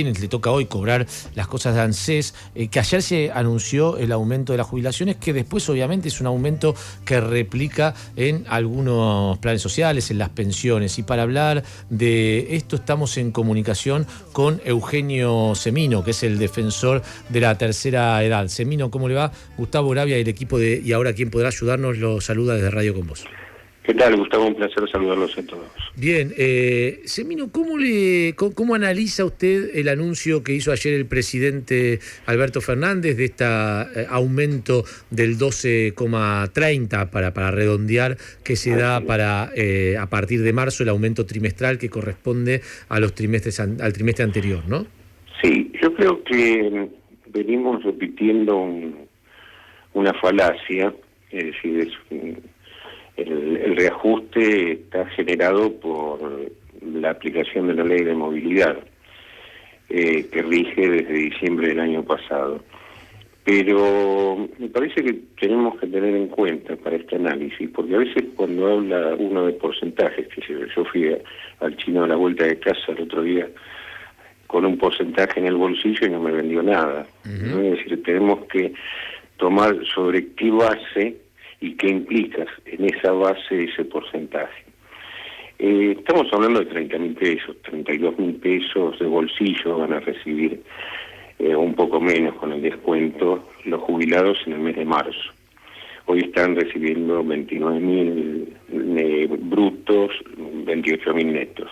le toca hoy cobrar las cosas de ANSES, que ayer se anunció el aumento de las jubilaciones, que después obviamente es un aumento que replica en algunos planes sociales, en las pensiones. Y para hablar de esto estamos en comunicación con Eugenio Semino, que es el defensor de la tercera edad. Semino, ¿cómo le va? Gustavo Arabia y el equipo de Y Ahora Quién Podrá Ayudarnos lo saluda desde Radio Con Vos. ¿Qué tal, Gustavo? Un placer saludarlos a todos. Bien, Semino, ¿cómo analiza usted el anuncio que hizo ayer el presidente Alberto Fernández de este aumento del 12,30 para redondear que se da para a partir de marzo, el aumento trimestral que corresponde a los trimestres al trimestre anterior, ¿no? Sí, yo creo que venimos repitiendo una falacia, es decir, el reajuste está generado por la aplicación de la ley de movilidad, que rige desde diciembre del año pasado. Pero me parece que tenemos que tener en cuenta para este análisis, porque a veces cuando habla uno de porcentajes, que yo fui al chino a la vuelta de casa el otro día con un porcentaje en el bolsillo y no me vendió nada. ¿No? Es decir, tenemos que tomar sobre qué base y qué implica en esa base ese porcentaje. Estamos hablando de 30.000 pesos, 32.000 pesos de bolsillo van a recibir un poco menos con el descuento los jubilados en el mes de marzo. Hoy están recibiendo 29.000 brutos, 28.000 netos.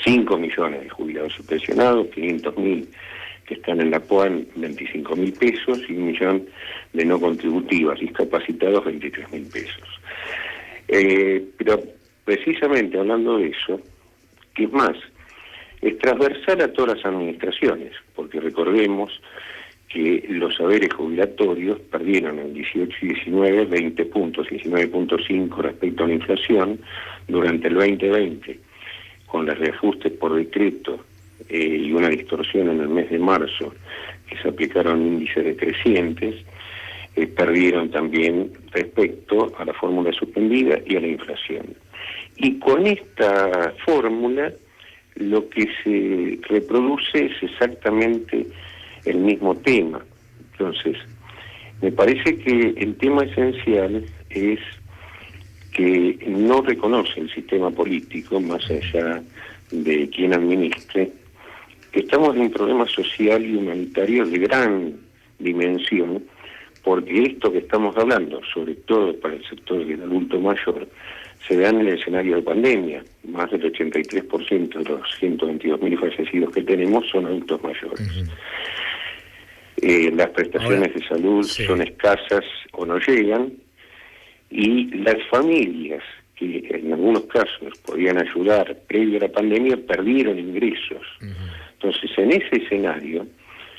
5 millones de jubilados subvencionados, 500.000 que están en la PUAN, 25.000 pesos, y 1 millón de no contributivas, discapacitados, 23.000 pesos. Pero precisamente hablando de eso, que es más, es transversal a todas las administraciones, porque recordemos que los saberes jubilatorios perdieron en 18 y 19 20 puntos, 19.5 respecto a la inflación durante el 2020, con los reajustes por decreto y una distorsión en el mes de marzo, que se aplicaron índices decrecientes, perdieron también respecto a la fórmula suspendida y a la inflación. Y con esta fórmula lo que se reproduce es exactamente el mismo tema. Entonces, me parece que el tema esencial es que no reconoce el sistema político, más allá de quien administre, que estamos en un problema social y humanitario de gran dimensión, porque esto que estamos hablando, sobre todo para el sector del adulto mayor, se da en el escenario de pandemia. Más del 83% de los 122.000 fallecidos que tenemos son adultos mayores. Las prestaciones de salud son escasas o no llegan, y las familias que en algunos casos podían ayudar previo a la pandemia perdieron ingresos. Entonces, en ese escenario,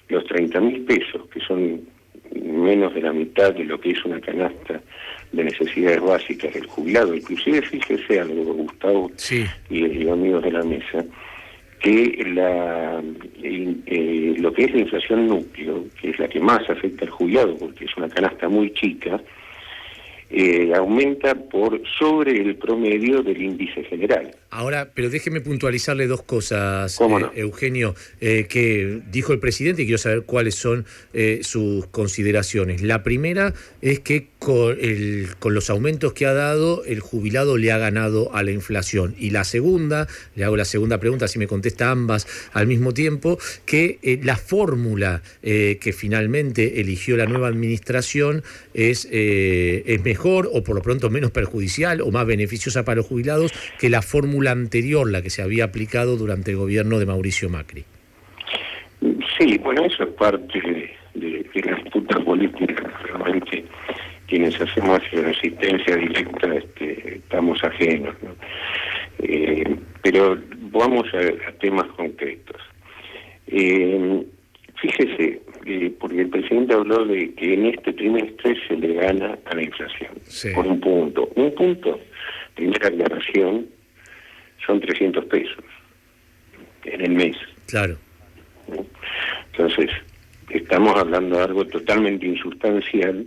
los 30.000 pesos, que son menos de la mitad de lo que es una canasta de necesidades básicas del jubilado, inclusive fíjese algo, Gustavo, y amigos de la mesa, que lo que es la inflación núcleo, que es la que más afecta al jubilado, porque es una canasta muy chica, aumenta por sobre el promedio del índice general. Ahora, pero déjeme puntualizarle dos cosas, ¿Cómo no? Eugenio, que dijo el presidente, y quiero saber cuáles son sus consideraciones. La primera es que con los aumentos que ha dado, el jubilado le ha ganado a la inflación. Y la segunda, le hago la segunda pregunta, si me contesta ambas al mismo tiempo, que la fórmula que finalmente eligió la nueva administración es mejor, o por lo pronto menos perjudicial o más beneficiosa para los jubilados que la fórmula anterior, la que se había aplicado durante el gobierno de Mauricio Macri. Sí, bueno, eso es parte de la disputa política. Realmente quienes hacemos resistencia directa estamos ajenos, ¿no? Pero vamos a temas concretos. Fíjese, porque el presidente habló de que en este trimestre se le gana a la inflación, por un punto. Un punto, primera aclaración, son 300 pesos en el mes. Claro. Entonces, estamos hablando de algo totalmente insustancial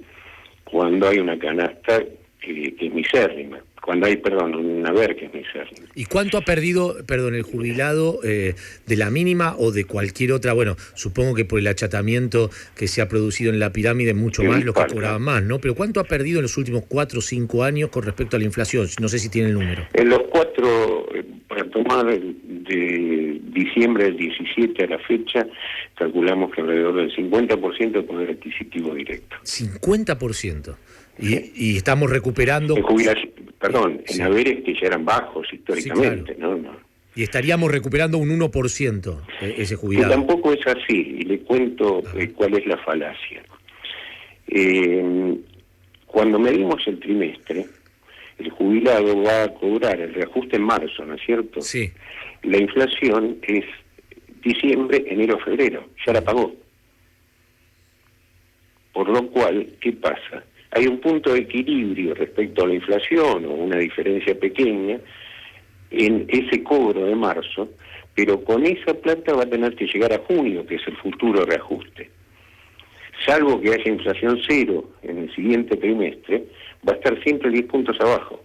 cuando hay una canasta que es misérrima, cuando hay, perdón, un haber que es miserable. ¿Y cuánto ha perdido, perdón, el jubilado de la mínima o de cualquier otra? Bueno, supongo que por el achatamiento que se ha producido en la pirámide, mucho más los que cobraban más, ¿no? Pero ¿cuánto ha perdido en los últimos 4 o 5 años con respecto a la inflación? No sé si tiene el número. En los 4, para tomar de diciembre del 17 a la fecha, calculamos que alrededor del 50% de poder adquisitivo directo. 50%. Sí. Y estamos recuperando... En jubilación, perdón, sí. En haberes que ya eran bajos históricamente, sí, claro. ¿no? Y estaríamos recuperando un 1% ese jubilado. Que tampoco es así, y le cuento cuál es la falacia. Cuando medimos el trimestre, el jubilado va a cobrar el reajuste en marzo, ¿no es cierto? Sí. La inflación es diciembre, enero, febrero, ya la pagó. Por lo cual, ¿qué pasa? Hay un punto de equilibrio respecto a la inflación o una diferencia pequeña en ese cobro de marzo, pero con esa plata va a tener que llegar a junio, que es el futuro reajuste. Salvo que haya inflación cero en el siguiente trimestre, va a estar siempre 10 puntos abajo.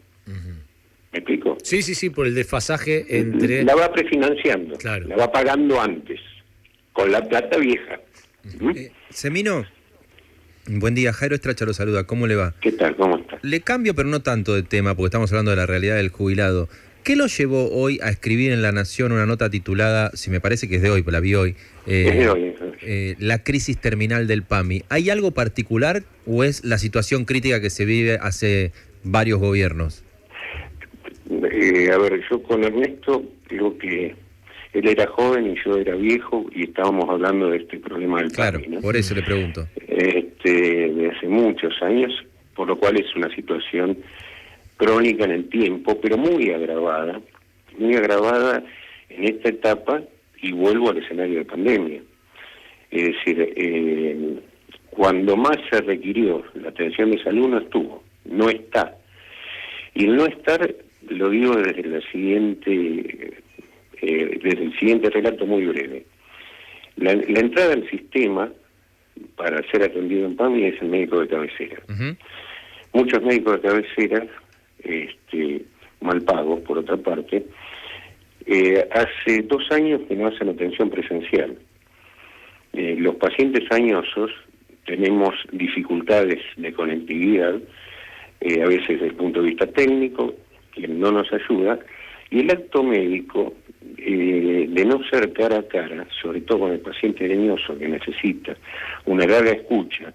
¿Me explico? Sí, por el desfasaje entre... La va prefinanciando, claro. La va pagando antes, con la plata vieja. Semino, buen día, Jairo Estracha lo saluda, ¿cómo le va? ¿Qué tal? ¿Cómo está? Le cambio, pero no tanto de tema, porque estamos hablando de la realidad del jubilado. ¿Qué lo llevó hoy a escribir en La Nación una nota titulada, si me parece que es de hoy, la vi hoy, la crisis terminal del PAMI? ¿Hay algo particular o es la situación crítica que se vive hace varios gobiernos? A ver, yo con Ernesto creo que él era joven y yo era viejo y estábamos hablando de este problema del PAMI, PAMI, ¿no? Por eso le pregunto. De hace muchos años, por lo cual es una situación crónica en el tiempo, pero muy agravada en esta etapa, y vuelvo al escenario de pandemia. Es decir, cuando más se requirió la atención de salud no estuvo, no está. Y el no estar, lo digo desde el siguiente relato muy breve. La entrada al sistema para ser atendido en PAMI es el médico de cabecera. Muchos médicos de cabecera, mal pagos por otra parte, hace 2 años que no hacen atención presencial. Los pacientes añosos tenemos dificultades de conectividad, a veces desde el punto de vista técnico, que no nos ayuda, y el acto médico, de no ser cara a cara, sobre todo con el paciente leñoso que necesita una larga escucha,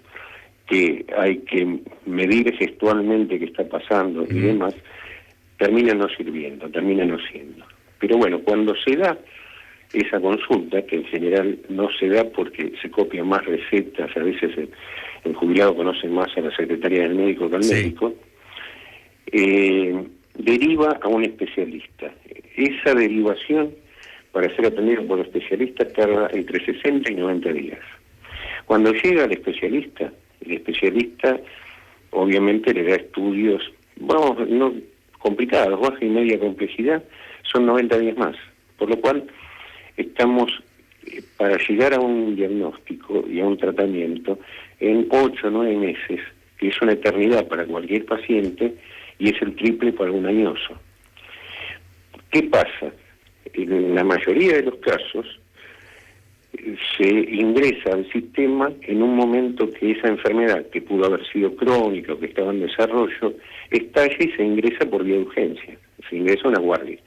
que hay que medir gestualmente qué está pasando y demás, termina no sirviendo, termina no siendo. Pero bueno, cuando se da esa consulta, que en general no se da porque se copian más recetas, a veces el jubilado conoce más a la secretaria del médico que al médico, deriva a un especialista. Esa derivación, para ser atendido por un especialista, tarda entre 60 y 90 días. Cuando llega el especialista obviamente le da estudios, no complicados, baja y media complejidad, son 90 días más. Por lo cual estamos, para llegar a un diagnóstico y a un tratamiento, en 8 o 9 meses, que es una eternidad para cualquier paciente, y es el triple para un añoso. ¿Qué pasa? En la mayoría de los casos se ingresa al sistema en un momento que esa enfermedad, que pudo haber sido crónica o que estaba en desarrollo, estalla y se ingresa por vía de urgencia, se ingresa a una guardia,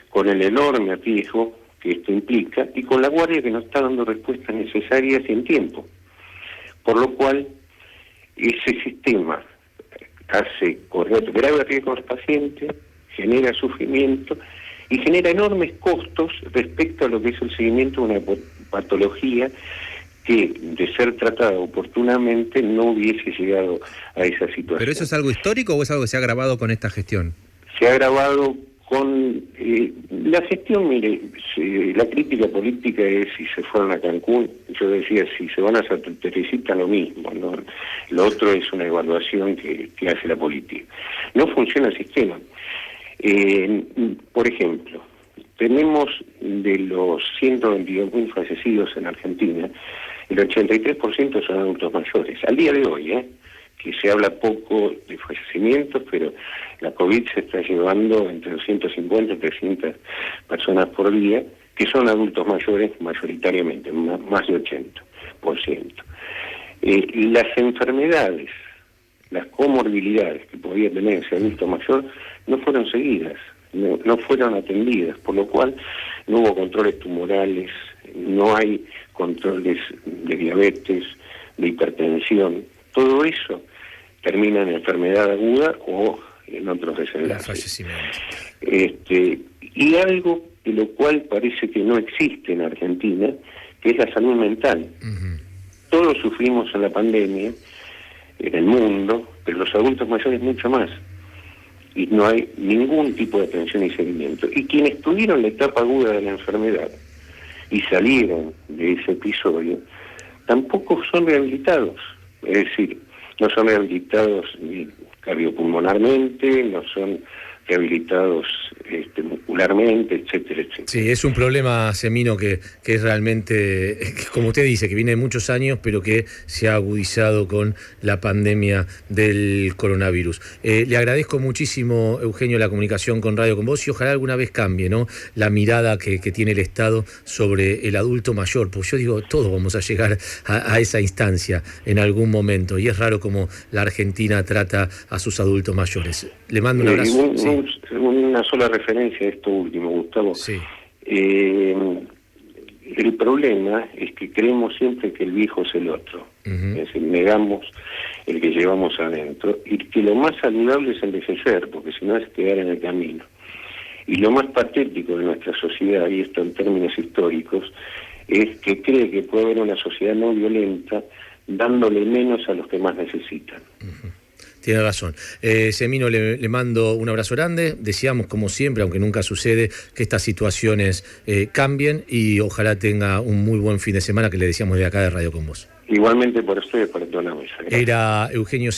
con el enorme riesgo que esto implica y con la guardia que no está dando respuestas necesarias y en tiempo. Por lo cual, ese sistema hace correr grave riesgo al paciente, genera sufrimiento y genera enormes costos respecto a lo que es el seguimiento de una patología que, de ser tratada oportunamente, no hubiese llegado a esa situación. ¿Pero eso es algo histórico o es algo que se ha agravado con esta gestión? Se ha agravado con la gestión. Mire, la crítica política es si se fueron a Cancún, yo decía, si se van a Santa Teresita, lo mismo, ¿no? Lo otro es una evaluación que hace la política. No funciona el sistema. Por ejemplo, tenemos de los 122.000 fallecidos en Argentina, el 83% son adultos mayores, al día de hoy, que se habla poco de fallecimientos, pero la COVID se está llevando entre 250 y 300 personas por día, que son adultos mayores mayoritariamente, más de 80%. Las enfermedades, las comorbilidades que podía tener ese adulto mayor no fueron seguidas, no fueron atendidas, por lo cual no hubo controles tumorales, no hay controles de diabetes, de hipertensión. Todo eso termina en enfermedad aguda o en otros desenlaces. Y algo de lo cual parece que no existe en Argentina, que es la salud mental. Todos sufrimos en la pandemia, en el mundo, pero los adultos mayores mucho más. Y no hay ningún tipo de atención y seguimiento. Y quienes tuvieron la etapa aguda de la enfermedad y salieron de ese episodio, tampoco son rehabilitados. Es decir, no son rehabilitados ni cardiopulmonarmente, no son rehabilitados muscularmente, etcétera, etcétera. Sí, es un problema, Semino, que es realmente, como usted dice, que viene de muchos años, pero que se ha agudizado con la pandemia del coronavirus. Le agradezco muchísimo, Eugenio, la comunicación con Radio Con Voz y ojalá alguna vez cambie, ¿no?, la mirada que tiene el Estado sobre el adulto mayor, porque yo digo, todos vamos a llegar a esa instancia en algún momento, y es raro como la Argentina trata a sus adultos mayores. Le mando un abrazo. Una sola referencia a esto último, Gustavo. Sí. El problema es que creemos siempre que el viejo es el otro. Es decir, negamos el que llevamos adentro y que lo más saludable es envejecer, porque si no es quedar en el camino. Y lo más patético de nuestra sociedad, y esto en términos históricos, es que cree que puede haber una sociedad no violenta dándole menos a los que más necesitan. Tiene razón. Semino, le mando un abrazo grande. Deseamos, como siempre, aunque nunca sucede, que estas situaciones cambien y ojalá tenga un muy buen fin de semana, que le deseamos de acá de Radio Con Voz. Igualmente por ustedes, por toda la mesa. Gracias. Era Eugenio